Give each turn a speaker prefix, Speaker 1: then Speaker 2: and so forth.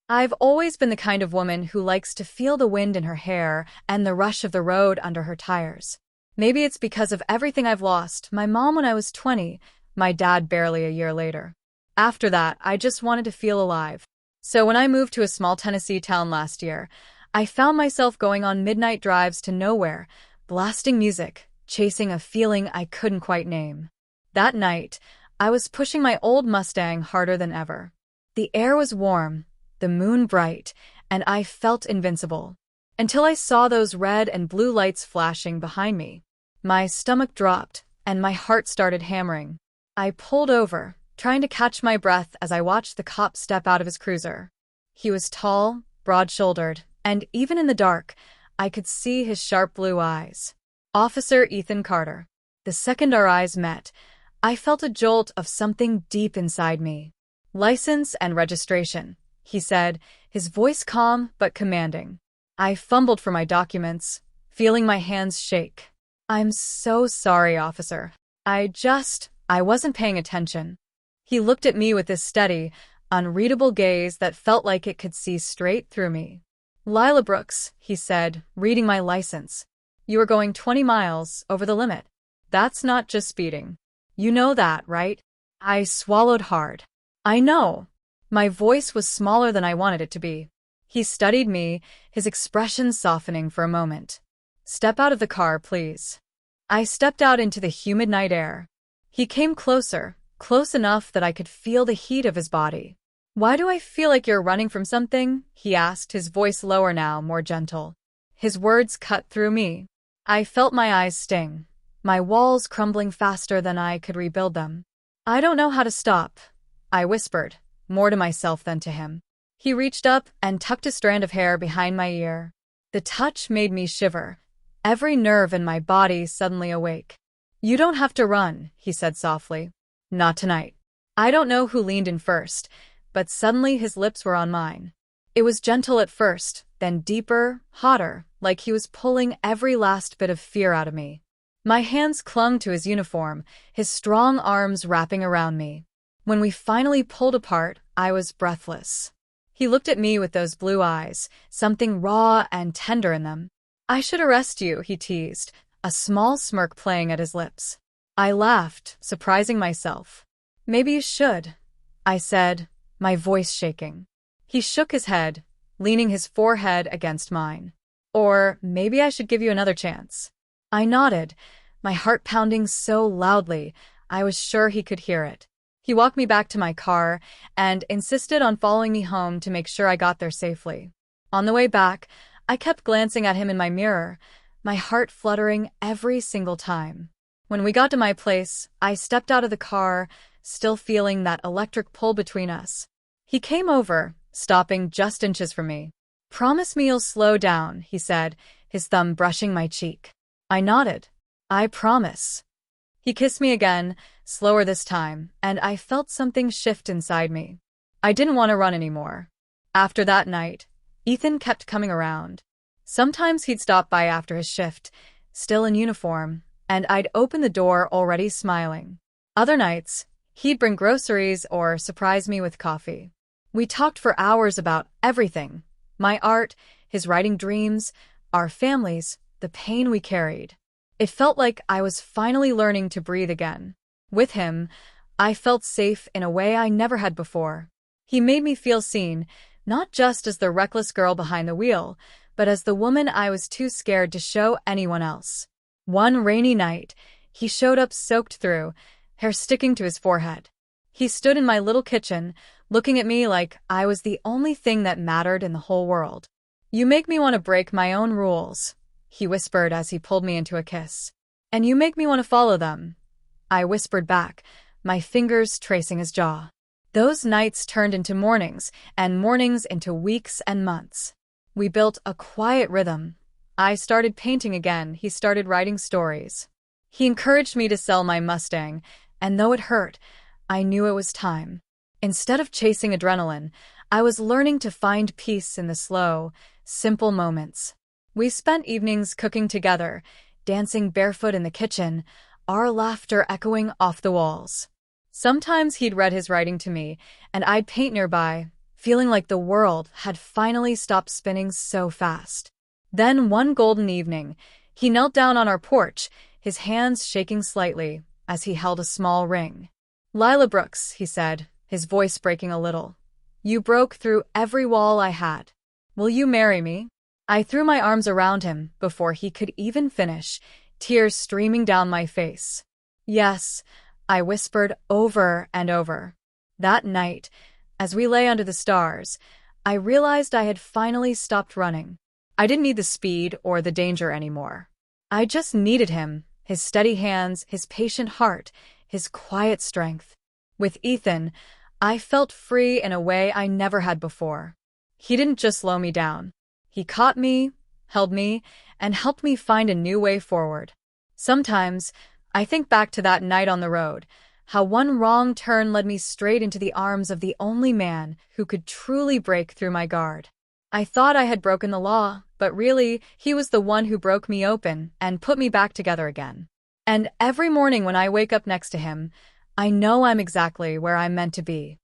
Speaker 1: I've always been the kind of woman who likes to feel the wind in her hair and the rush of the road under her tires. Maybe it's because of everything I've lost, my mom when I was 20, my dad barely a year later. After that, I just wanted to feel alive. So when I moved to a small Tennessee town last year, I found myself going on midnight drives to nowhere, blasting music, chasing a feeling I couldn't quite name. That night, I was pushing my old Mustang harder than ever. The air was warm, the moon bright, and I felt invincible. Until I saw those red and blue lights flashing behind me. My stomach dropped, and my heart started hammering. I pulled over, trying to catch my breath as I watched the cop step out of his cruiser. He was tall, broad-shouldered, and even in the dark, I could see his sharp blue eyes. Officer Ethan Carter. The second our eyes met, I felt a jolt of something deep inside me. "License and registration," he said, his voice calm but commanding. I fumbled for my documents, feeling my hands shake. "I'm so sorry, officer. I wasn't paying attention." He looked at me with this steady, unreadable gaze that felt like it could see straight through me. "Lila Brooks," he said, reading my license. "You were going 20 miles over the limit. That's not just speeding. You know that, right?" I swallowed hard. "I know." My voice was smaller than I wanted it to be. He studied me, his expression softening for a moment. "Step out of the car, please." I stepped out into the humid night air. He came closer, close enough that I could feel the heat of his body. "Why do I feel like you're running from something?" he asked, his voice lower now, more gentle. His words cut through me. I felt my eyes sting, my walls crumbling faster than I could rebuild them. "I don't know how to stop," I whispered, more to myself than to him. He reached up and tucked a strand of hair behind my ear. The touch made me shiver, every nerve in my body suddenly awake. "You don't have to run," he said softly. "Not tonight." I don't know who leaned in first, but suddenly his lips were on mine. It was gentle at first, then deeper, hotter, like he was pulling every last bit of fear out of me. My hands clung to his uniform, his strong arms wrapping around me. When we finally pulled apart, I was breathless. He looked at me with those blue eyes, something raw and tender in them. "I should arrest you," he teased, a small smirk playing at his lips. I laughed, surprising myself. "Maybe you should," I said, my voice shaking. He shook his head, leaning his forehead against mine. "Or maybe I should give you another chance." I nodded, my heart pounding so loudly I was sure he could hear it. He walked me back to my car and insisted on following me home to make sure I got there safely. On the way back, I kept glancing at him in my mirror, my heart fluttering every single time. When we got to my place, I stepped out of the car, still feeling that electric pull between us. He came over, stopping just inches from me. "Promise me you'll slow down," he said, his thumb brushing my cheek. I nodded. "I promise." He kissed me again, slower this time, and I felt something shift inside me. I didn't want to run anymore. After that night, Ethan kept coming around. Sometimes he'd stop by after his shift, still in uniform, and I'd open the door already smiling. Other nights, he'd bring groceries or surprise me with coffee. We talked for hours about everything: my art, his writing dreams, our families, the pain we carried. It felt like I was finally learning to breathe again. With him, I felt safe in a way I never had before. He made me feel seen, not just as the reckless girl behind the wheel, but as the woman I was too scared to show anyone else. One rainy night, he showed up soaked through, hair sticking to his forehead. He stood in my little kitchen, looking at me like I was the only thing that mattered in the whole world. "You make me want to break my own rules," he whispered as he pulled me into a kiss. "And you make me want to follow them," I whispered back, my fingers tracing his jaw. Those nights turned into mornings, and mornings into weeks and months. We built a quiet rhythm. I started painting again, he started writing stories. He encouraged me to sell my Mustang, and though it hurt, I knew it was time. Instead of chasing adrenaline, I was learning to find peace in the slow, simple moments. We spent evenings cooking together, dancing barefoot in the kitchen, our laughter echoing off the walls. Sometimes he'd read his writing to me, and I'd paint nearby, feeling like the world had finally stopped spinning so fast. Then one golden evening, he knelt down on our porch, his hands shaking slightly as he held a small ring. "Lila Brooks," he said, his voice breaking a little, "you broke through every wall I had. Will you marry me?" I threw my arms around him before he could even finish, tears streaming down my face. "Yes," I whispered over and over. That night, as we lay under the stars, I realized I had finally stopped running. I didn't need the speed or the danger anymore. I just needed him, his steady hands, his patient heart, his quiet strength. With Ethan, I felt free in a way I never had before. He didn't just slow me down. He caught me, held me, and helped me find a new way forward. Sometimes, I think back to that night on the road, how one wrong turn led me straight into the arms of the only man who could truly break through my guard. I thought I had broken the law, but really, he was the one who broke me open and put me back together again. And every morning when I wake up next to him, I know I'm exactly where I'm meant to be.